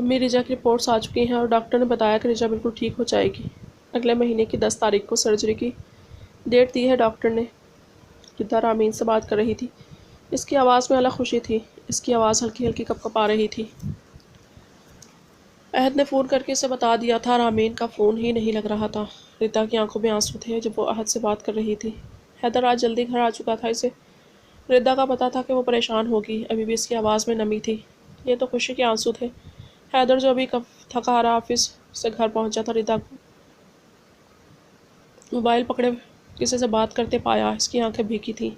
امی رجا کی رپورٹس آ چکی ہیں اور ڈاکٹر نے بتایا کہ رجا بالکل ٹھیک ہو جائے گی۔ اگلے مہینے کی 10 تاریخ کو سرجری کی ڈیٹ دی ہے ڈاکٹر نے۔ ردا رامین سے بات کر رہی تھی۔ اس کی آواز میں الگ خوشی تھی۔ اس کی آواز ہلکی ہلکی کپ کپا رہی تھی۔ عہد نے فون کر کے اسے بتا دیا تھا، رامین کا فون ہی نہیں لگ رہا تھا۔ ردا کی آنکھوں میں آنسو تھے جب وہ عہد سے بات کر رہی تھی۔ حیدر آج جلدی گھر آ چکا تھا۔ اسے ردا کا پتا تھا کہ وہ پریشان ہوگی۔ ابھی بھی اس کی آواز میں نمی تھی۔ یہ تو خوشی کے آنسو تھے۔ حیدر جو ابھی تھکا ہارا آفس سے گھر پہنچا تھا، ردا کو موبائل پکڑے کسی سے بات کرتے پایا۔ اس کی آنکھیں بھیگی تھیں۔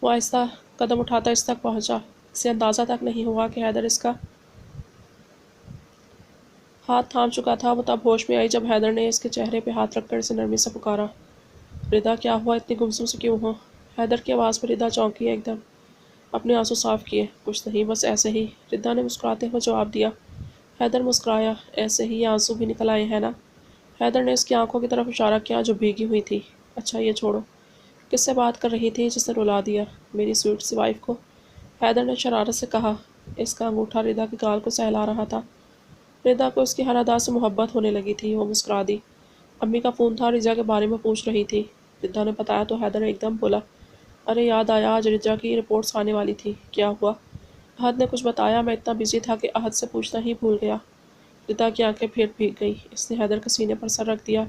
وہ آہستہ قدم اٹھاتا اس تک پہنچا۔ اسے اندازہ تک نہیں ہوا کہ حیدر اس کا ہاتھ تھام چکا تھا۔ وہ تب ہوش میں آئی جب حیدر نے اس کے چہرے پہ ہاتھ رکھ کر اسے نرمی سے پکارا، ردا کیا ہوا، اتنی گمسم سے کیوں ہو؟ حیدر کی آواز پہ ردا چونکی ایک دم۔ اپنے آنسو صاف کیے، کچھ نہیں، بس ایسے ہی، ردا نے مسکراتے ہوئے جواب دیا۔ حیدر مسکرایا، ایسے ہی، یہ آنسو بھی نکل آئے ہیں نا؟ حیدر نے اس کی آنکھوں کی طرف اشارہ کیا جو بھیگی ہوئی تھی۔ اچھا یہ چھوڑو، کس سے بات کر رہی تھی جس نے رلا دیا؟ میری سویٹ سی وائف کو، حیدر نے شرارت سے کہا۔ اس کا انگوٹھا ردا کے گال کو سہلا رہا تھا۔ ردا کو اس کی ہر ادا سے محبت ہونے لگی تھی۔ وہ مسکرا دی۔ امی کا فون تھا، رجا کے بارے میں پوچھ رہی تھی۔ ردا نے بتایا تو حیدر ایک دم بولا، ارے یاد آیا، آج رجا کی رپورٹس آنے والی تھی، کیا ہوا؟ عہد نے کچھ بتایا، میں اتنا بزی تھا کہ عہد سے پوچھنا ہی بھول گیا۔ ردا کی آنکھیں پھر بھیگ گئیں۔ اس نے حیدر کے سینے پر سر رکھ دیا۔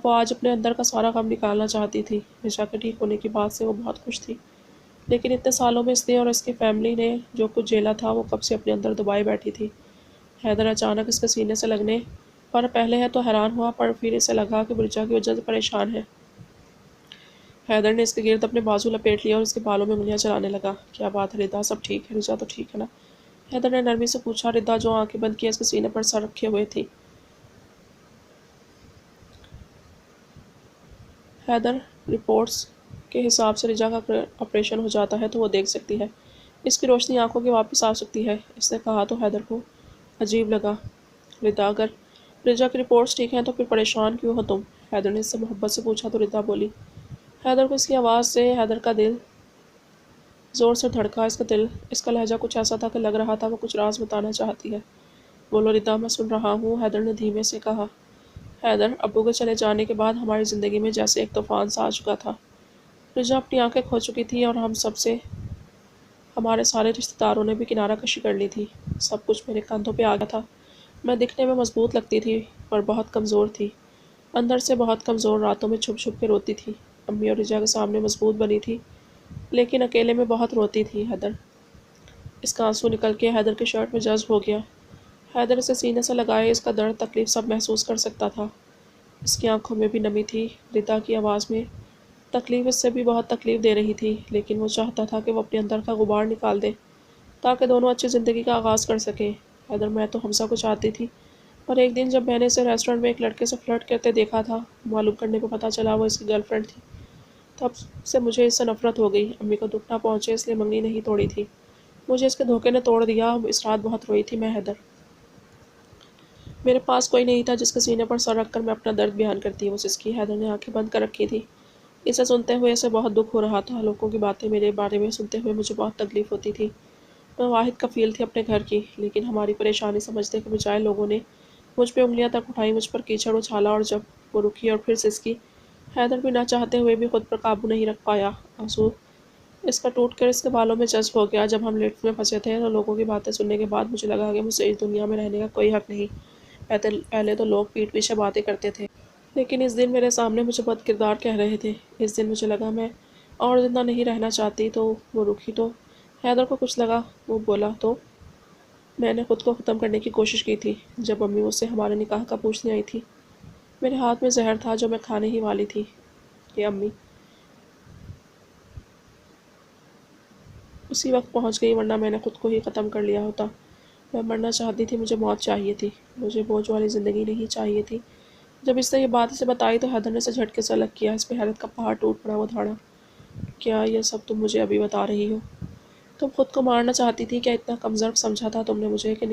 وہ آج اپنے اندر کا سارا غم نکالنا چاہتی تھی۔ رجا کے ٹھیک ہونے کی بات سے وہ بہت خوش تھی، لیکن اتنے سالوں میں اس نے اور اس کی فیملی نے جو کچھ جھیلا تھا وہ کب سے اپنے اندر دبائے بیٹھی تھی۔ حیدر اچانک اس کے سینے سے لگنے پر پہلے ہے تو حیران ہوا، پر پھر اسے لگا کہ رجا کی وجہ سے پریشان ہے۔ حیدر نے اس کے گرد اپنے بازو لپیٹ لیا اور اس کے بالوں میں انگلیاں چلانے لگا۔ کیا بات ہے ردا، سب ٹھیک ہے؟ رجا تو ٹھیک ہے نا؟ حیدر نے نرمی سے پوچھا۔ ردا جو آنکھیں بند کیے اس کے سینے پر سر رکھے ہوئے تھی۔ حیدر، رپورٹس کے حساب سے رجا کا آپریشن ہو جاتا ہے تو وہ دیکھ سکتی ہے، اس کی روشنی آنکھوں کی واپس آ سکتی ہے، اس نے کہا تو حیدر کو عجیب لگا۔ ردا، اگر رجا کی رپورٹس ٹھیک ہیں تو پھر پریشان کیوں ہو تم؟ حیدر نے اس سے محبت سے پوچھا تو ردا بولی۔ حیدر کو اس کی آواز سے حیدر کا دل زور سے دھڑکا۔ اس کا دل، اس کا لہجہ کچھ ایسا تھا کہ لگ رہا تھا وہ کچھ راز بتانا چاہتی ہے۔ بولو ردا، میں سن رہا ہوں، حیدر نے دھیمے سے کہا۔ حیدر، ابو کے چلے جانے کے بعد ہماری زندگی میں جیسے ایک طوفان سا آ چکا تھا۔ رجا اپنی آنکھیں کھو چکی تھی اور ہم سب سے، ہمارے سارے رشتہ داروں نے بھی کنارہ کشی کر لی تھی۔ سب کچھ میرے کندھوں پہ آ گیا تھا۔ میں دکھنے میں مضبوط لگتی تھی پر بہت کمزور تھی، اندر سے بہت کمزور، راتوں میں چھپ چھپ کے روتی تھی۔ امی اور رجا کے سامنے مضبوط بنی تھی لیکن اکیلے میں بہت روتی تھی۔ حیدر، اس کا آنسو نکل کے حیدر کی شرٹ میں جذب ہو گیا۔ حیدر اسے سینے سے لگائے، اس کا درد، تکلیف سب محسوس کر سکتا تھا۔ اس کی آنکھوں میں بھی نمی تھی۔ ردا کی آواز میں تکلیف اس سے بھی بہت تکلیف دے رہی تھی، لیکن وہ چاہتا تھا کہ وہ اپنے اندر کا غبار نکال دے تاکہ دونوں اچھی زندگی کا آغاز کر سکیں۔ حیدر، میں تو حمزہ کو چاہتی تھی، پر ایک دن جب میں نے اسے ریسٹورنٹ میں ایک لڑکے سے فلرٹ کرتے دیکھا تھا، معلوم کرنے پہ پتہ چلا وہ اس کی گرل فرینڈ تھی، تب سے مجھے اس سے نفرت ہو گئی۔ امی کو دکھ نہ پہنچے اس لیے منگنی نہیں توڑی تھی، مجھے اس کے دھوکے نے توڑ دیا۔ اس رات بہت روئی تھی میں حیدر۔ میرے پاس کوئی نہیں تھا جس کے سینے پر سر رکھ کر میں اپنا درد بیان کرتی۔ وہ سسکی۔ حیدر نے آنکھیں بند کر رکھی تھی۔ اسے سنتے ہوئے اسے بہت دکھ ہو رہا تھا۔ لوگوں کی باتیں میرے بارے میں سنتے ہوئے مجھے بہت تکلیف ہوتی تھی۔ میں واحد کفیل تھی اپنے گھر کی، لیکن ہماری پریشانی سمجھنے کے بجائے لوگوں نے مجھ پہ انگلیاں تک اٹھائیں، مجھ پر کیچڑ اچھالا، اور جب وہ رکی اور پھر سسکی۔ حیدر بھی نہ چاہتے ہوئے بھی خود پر قابو نہیں رکھ پایا۔ آنسو اس کا ٹوٹ کر اس کے بالوں میں جذب ہو گیا۔ جب ہم لفٹ میں پھنسے تھے تو لوگوں کی باتیں سننے کے بعد مجھے لگا کہ مجھے اس دنیا میں رہنے کا کوئی حق نہیں۔ پہلے تو لوگ پیٹھ پیچھے باتیں کرتے تھے، لیکن اس دن میرے سامنے مجھے بد کردار کہہ رہے تھے۔ اس دن مجھے لگا میں اور زندہ نہیں رہنا چاہتی۔ تو وہ رکی تو حیدر کو کچھ لگا، وہ بولا تو میں نے خود کو ختم کرنے کی کوشش کی تھی۔ جب امی مجھ سے ہمارے نکاح کا پوچھنے آئی تھی، میرے ہاتھ میں زہر تھا جو میں کھانے ہی والی تھی کہ امی اسی وقت پہنچ گئی، ورنہ میں نے خود کو ہی ختم کر لیا ہوتا۔ میں مرنا چاہتی تھی، مجھے موت چاہیے تھی، مجھے بوجھ والی زندگی نہیں چاہیے تھی۔ جب اس نے یہ بات اسے بتائی تو حیدر نے اسے جھٹکے سے الگ کیا۔ اس پہ حیرت کا پہاڑ ٹوٹ پڑا۔ وہ دھاڑا، کیا یہ سب تم مجھے ابھی بتا رہی ہو؟ تم خود کو مارنا چاہتی تھی کیا؟ اتنا کمزور سمجھا تھا تم نے مجھے کہ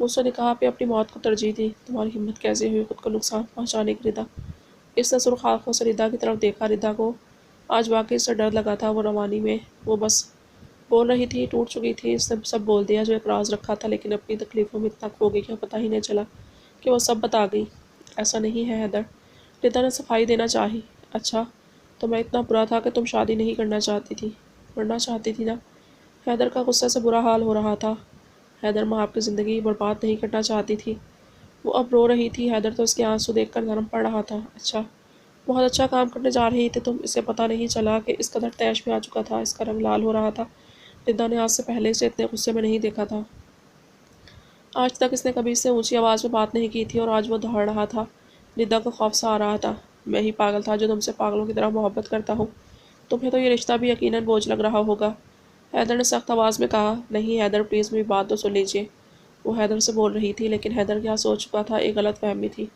مجھ سے نکاح پہ اپنی موت کو ترجیح دی؟ تمہاری ہمت کیسے ہوئی خود کو نقصان پہنچانے کی؟ ردا، اس نے سرخ آنکھوں سے ردا کی طرف دیکھا۔ ردا کو آج واقعی اس سے ڈر لگا تھا۔ وہ روانی میں وہ بس بول رہی تھی، ٹوٹ چکی تھی، اس نے سب بول دیا جو ایک راز رکھا تھا، لیکن اپنی تکلیفوں میں اتنا کھو گئی کہ پتہ ہی نہیں چلا کہ وہ سب بتا گئی۔ ایسا نہیں ہے حیدر، ردا نے صفائی دینا چاہی۔ اچھا، تو میں اتنا برا تھا کہ تم شادی نہیں کرنا چاہتی تھی؟ کرنا چاہتی تھی نا؟ حیدر کا غصے سے برا حال ہو رہا تھا۔ حیدر میں آپ کی زندگی برباد نہیں کرنا چاہتی تھی۔ وہ اب رو رہی تھی، حیدر تو اس کے آنسو دیکھ کر نرم پڑ رہا تھا۔ اچھا، بہت اچھا کام کرنے جا رہی تھی تم، اسے پتہ نہیں چلا کہ اس قدر تیش میں آ چکا تھا، اس کا رنگ لال ہو رہا تھا۔ ردا نے آج سے پہلے اسے اتنے غصے میں نہیں دیکھا تھا۔ آج تک اس نے کبھی اس سے اونچی آواز میں بات نہیں کی تھی، اور آج وہ دہڑ رہا تھا۔ ردا کو خوف سا آ رہا تھا۔ میں ہی پاگل تھا جو تم سے پاگلوں کی طرح محبت کرتا ہوں۔ تمہیں تو یہ رشتہ بھی یقیناً بوجھ لگ رہا ہوگا۔ حیدر نے سخت آواز میں کہا۔ نہیں حیدر، پلیز میری بات تو سن لیجیے۔ وہ حیدر سے بول رہی تھی، لیکن حیدر کیا سوچ چکا تھا، ایک غلط فہمی تھی۔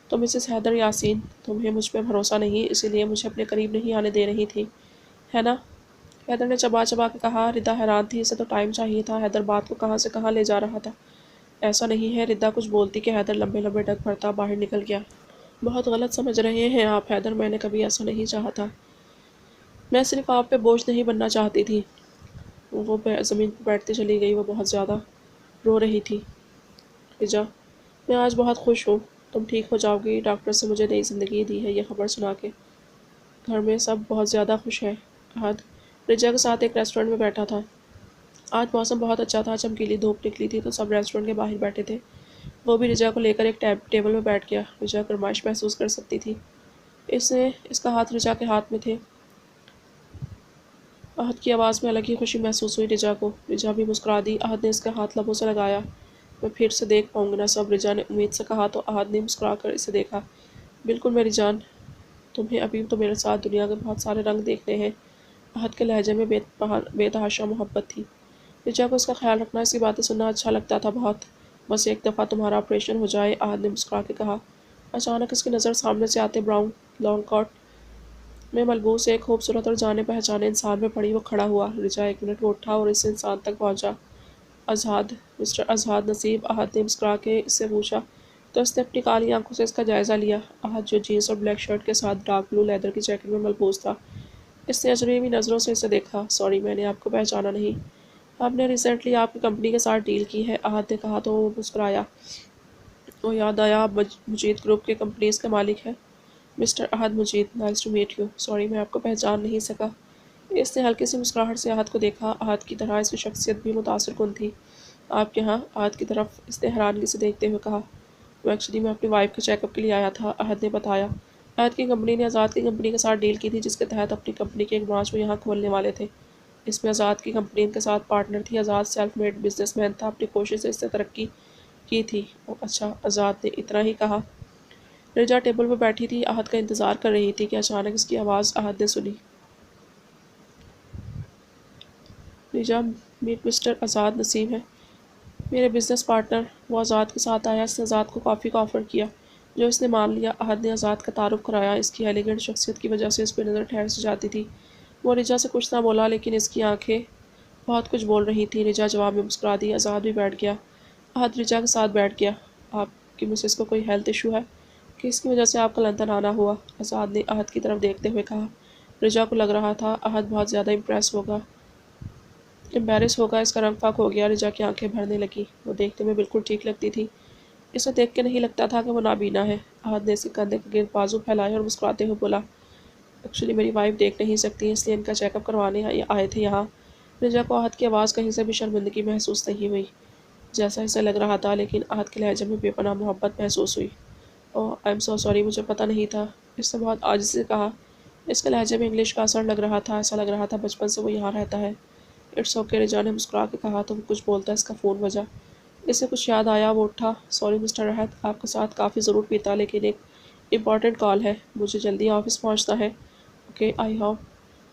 تو مسز حیدر یاسین، تمہیں مجھ پہ بھروسہ نہیں، اسی لیے مجھے اپنے قریب نہیں آنے دے رہی تھی، ہے نا؟ حیدر نے چبا چبا کے کہا۔ ردا حیران تھی، اسے تو ٹائم چاہیے تھا، حیدر بات کو کہاں سے کہاں لے جا رہا تھا۔ ایسا نہیں ہے، ردا کچھ بولتی کہ حیدر لمبے لمبے ڈگ بھرتا باہر نکل گیا۔ بہت غلط سمجھ رہے ہیں آپ حیدر، میں نے کبھی ایسا نہیں چاہا تھا۔ میں صرف آپ پہ بوجھ نہیں بننا چاہتی تھی۔ وہ زمین پر بیٹھتی چلی گئی، وہ بہت زیادہ رو رہی تھی۔ رجا، میں آج بہت خوش ہوں، تم ٹھیک ہو جاؤ گی، ڈاکٹر سے مجھے نئی زندگی دی ہے یہ خبر سنا کے۔ گھر میں سب بہت زیادہ خوش ہیں۔ احد رجا کے ساتھ ایک ریسٹورنٹ میں بیٹھا تھا۔ آج موسم بہت اچھا تھا، چمکیلی دھوپ نکلی تھی تو سب ریسٹورنٹ کے باہر بیٹھے تھے۔ وہ بھی رجا کو لے کر ایک ٹیبل میں بیٹھ گیا۔ رجا گرمائش محسوس کر سکتی تھی، اس کا ہاتھ رجا کے ہاتھ میں تھے۔ احد کی آواز میں الگ ہی خوشی محسوس ہوئی رجا کو۔ رجا بھی مسکرا دی۔ احد نے اس کا ہاتھ لبوں سے لگایا۔ میں پھر سے دیکھ پاؤں گی نا سب، رجا نے امید سے کہا تو احد نے مسکرا کر اسے دیکھا۔ بالکل میری جان، تمہیں ابھی تو میرے ساتھ دنیا کے بہت سارے رنگ دیکھنے ہیں۔ احد کے لہجے میں بے تحاشا محبت تھی۔ رجا کو اس کا خیال رکھنا، اس کی باتیں سننا اچھا لگتا تھا بہت۔ بس ایک دفعہ تمہارا آپریشن ہو جائے، احد نے مسکرا کے کہا۔ اچانک اس کی نظر سامنے سے آتے براؤن لانگ کوٹ میں ملبوس ایک خوبصورت اور جانے پہچانے انسان میں پڑی۔ وہ کھڑا ہوا۔ رجا ایک منٹ میں اٹھا اور اس انسان تک پہنچا۔ اذہان، مسٹر اذہان نصیب، احد نے مسکرا کے اس سے پوچھا تو اس نے اپنی کالی آنکھوں سے اس کا جائزہ لیا۔ احد، جو جینس اور بلیک شرٹ کے ساتھ ڈارک بلو لیدر کی جیکٹ میں ملبوس تھا، اس نے اجنبی نظروں سے اسے دیکھا۔ سوری، میں نے آپ کو پہچانا نہیں۔ آپ نے ریسنٹلی آپ کی کمپنی کے ساتھ ڈیل کی ہے، احد نے کہا تو وہ مسکرایا۔ وہ یاد آیا، آپ مجید گروپ کے کمپنیز کے مالک ہیں۔ Mister Ahad Majid, nice to meet you. Sorry, میں آپ کو پہچان نہیں سکا۔ اس نے ہلکی سی مسکراہٹ سے احد کو دیکھا۔ احد کی طرح اس کی شخصیت بھی متاثر کن تھی۔ آپ یہاں؟ احد کی طرف اس نے حیرانگی سے دیکھتے ہوئے کہا۔ وہ ایکچولی میں اپنی وائف کے چیک اپ کے لیے آیا تھا، احد نے بتایا۔ احد کی کمپنی نے آزاد کی کمپنی کے ساتھ ڈیل کی تھی، جس کے تحت اپنی کمپنی کے ایک برانچ وہ یہاں کھولنے والے تھے۔ اس میں آزاد کی کمپنی ان کے ساتھ پارٹنر تھی۔ آزاد سیلف میڈ بزنس مین تھا، اپنی کوشش سے اس نے ترقی کی تھی۔ اچھا، آزاد نے اتنا ہی کہا۔ رجا ٹیبل پہ بیٹھی تھی، احد کا انتظار کر رہی تھی کہ اچانک اس کی آواز احد نے سنی۔ رجا، میٹ مسٹر آزاد نسیم ہے، میرے بزنس پارٹنر۔ وہ آزاد کے ساتھ آیا، اس نے آزاد کو کافی کا آفر کیا، جو اس نے مان لیا۔ احد نے آزاد کا تعارف کرایا۔ اس کی ایلیگنٹ شخصیت کی وجہ سے اس پہ نظر ٹھہر سی جاتی تھی۔ وہ رجا سے کچھ نہ بولا، لیکن اس کی آنکھیں بہت کچھ بول رہی تھیں۔ رجا جواب میں مسکرا دی۔ آزاد بھی بیٹھ گیا۔ احد رجا کے ساتھ بیٹھ گیا۔ آپ کی مسز کو کوئی ہیلتھ ایشو ہے کہ اس کی وجہ سے آپ کا لندن آنا ہوا؟ آزاد نے احد کی طرف دیکھتے ہوئے کہا۔ رجا کو لگ رہا تھا احد بہت زیادہ امبیرس ہوگا۔ اس کا رنگ فاق ہو گیا۔ رجا کی آنکھیں بھرنے لگی۔ وہ دیکھنے میں بالکل ٹھیک لگتی تھی، اسے دیکھ کے نہیں لگتا تھا کہ وہ نابینا ہے۔ احد نے اسے کندھے کے گرد بازو پھیلائے اور مسکراتے ہوئے بولا۔ ایکچولی میری وائف دیکھ نہیں سکتی، اس لیے ان کا چیک اپ کروانے آئے تھے یہاں۔ رجا کو احد کی آواز کہیں سے بھی شرمندگی محسوس نہیں ہوئی، جیسا اسے لگ رہا تھا، لیکن احد کے لہجے میں بے پناہ محبت محسوس ہوئی۔ اوہ، آئی ایم سو سوری، مجھے پتہ نہیں تھا، اس نے بہت عاجزی سے کہا۔ اس کے لہجے میں انگلش کا اثر لگ رہا تھا، ایسا لگ رہا تھا بچپن سے وہ یہاں رہتا ہے۔ اٹس اوکے، رجا نے مسکرا کے کہا تو وہ کچھ بولتا اس کا فون بجا۔ اسے کچھ یاد آیا، وہ اٹھا۔ سوری مسٹر احد، آپ کے ساتھ کافی ضرور پیتا، لیکن ایک امپورٹنٹ کال ہے، مجھے جلدی آفس پہنچنا ہے۔ اوکے، آئی ہوپ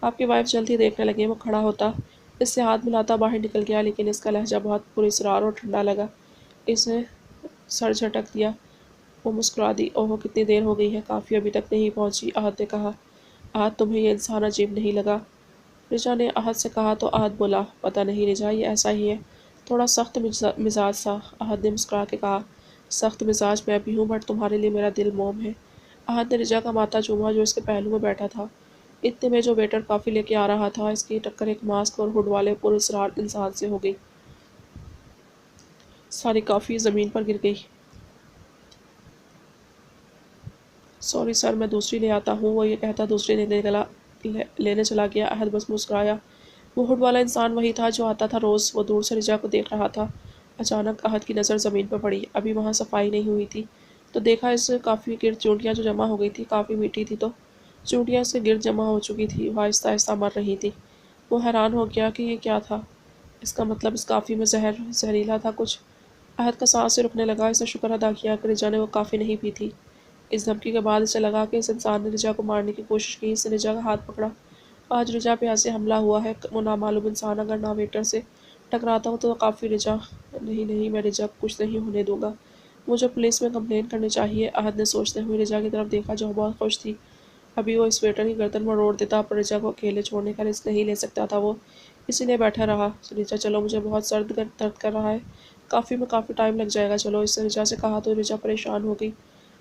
آپ کی وائف جلد ہی دیکھنے لگے۔ وہ کھڑا ہوتا، اس سے ہاتھ ملاتا باہر نکل گیا، لیکن اس کا لہجہ بہت پراسرار اور ٹھنڈا لگا۔ اس نے سر جھٹک دیا۔ وہ مسکرا دی۔ اوہ، کتنی دیر ہو گئی ہے، کافی ابھی تک نہیں پہنچی، احد نے کہا۔ احد، تمہیں یہ انسان عجیب نہیں لگا؟ رجا نے احد سے کہا تو احد بولا، پتہ نہیں رجا، یہ ایسا ہی ہے، تھوڑا سخت مزاج سا۔ احد نے مسکرا کے کہا۔ سخت مزاج میں بھی ہوں، بٹ تمہارے لیے میرا دل موم ہے۔ احد نے رجا کا ماتھا چوما جو اس کے پہلو میں بیٹھا تھا۔ اتنے میں جو ویٹر کافی لے کے آ رہا تھا، اس کی ٹکر ایک ماسک اور ہوڈ والے پراسرار انسان سے ہو گئی۔ ساری کافی زمین پر گر گئی۔ سوری سر، میں دوسری لے آتا ہوں، وہ یہ کہتا دوسری لینے چلا گیا۔ احد بس مسکرایا۔ وہ ہوڈ والا انسان وہی تھا جو آتا تھا روز۔ وہ دور سے رجا کو دیکھ رہا تھا۔ اچانک احد کی نظر زمین پر پڑی۔ ابھی وہاں صفائی نہیں ہوئی تھی تو دیکھا اس کافی گرد چونٹیاں جو جمع ہو گئی تھی۔ کافی میٹھی تھی تو چونٹیاں اس کے گرد جمع ہو چکی تھی، وہ آہستہ آہستہ مر رہی تھی۔ وہ حیران ہو گیا کہ یہ کیا تھا۔ اس کا مطلب اس کافی میں زہریلا تھا کچھ۔ احد کا سانس سے رکنے لگا۔ اس نے شکر ادا کیا کہ رجا نے وہ کافی نہیں پی تھی۔ اس دھمکی کے بعد اسے لگا کہ اس انسان نے رجا کو مارنے کی کوشش کی۔ اس نے رجا کا ہاتھ پکڑا۔ آج رجا پہ ایسے حملہ ہوا ہے۔ وہ نامعلوم انسان اگر نہ ویٹر سے ٹکراتا ہو تو کافی رجا نہیں، میں رجا کو کچھ نہیں ہونے دوں گا۔ مجھے پولیس میں کمپلین کرنی چاہیے۔ احد نے سوچتے ہوئے رجا کی طرف دیکھا جو بہت خوش تھی۔ ابھی وہ اس ویٹر کی گردن مروڑ دیتا، پر رجا کو اکیلے چھوڑنے کا رسک نہیں لے سکتا تھا وہ، اسی لیے بیٹھا رہا۔ رجا چلو، مجھے بہت سر درد کر رہا ہے، کافی ٹائم لگ جائے گا، چلو، اس نے رجا سے کہا تو رجا پریشان ہو گئی۔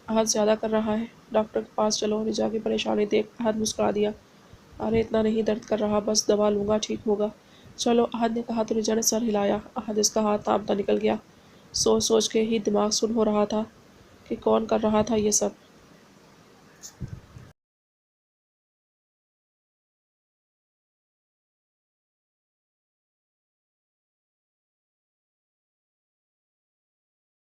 احد زیادہ کر رہا ہے، ڈاکٹر کے پاس چلو۔ رجا کی پریشانی دیکھ احد مسکرا دیا۔ ارے اتنا نہیں درد کر رہا، بس دوا لوں گا ٹھیک ہوگا۔ چلو، احد نے کہا تو رجا نے سر ہلایا۔ احد اس کا ہاتھ تھامتا نکل گیا۔ سوچ کے ہی دماغ سن ہو رہا تھا کہ کون کر رہا تھا یہ سب۔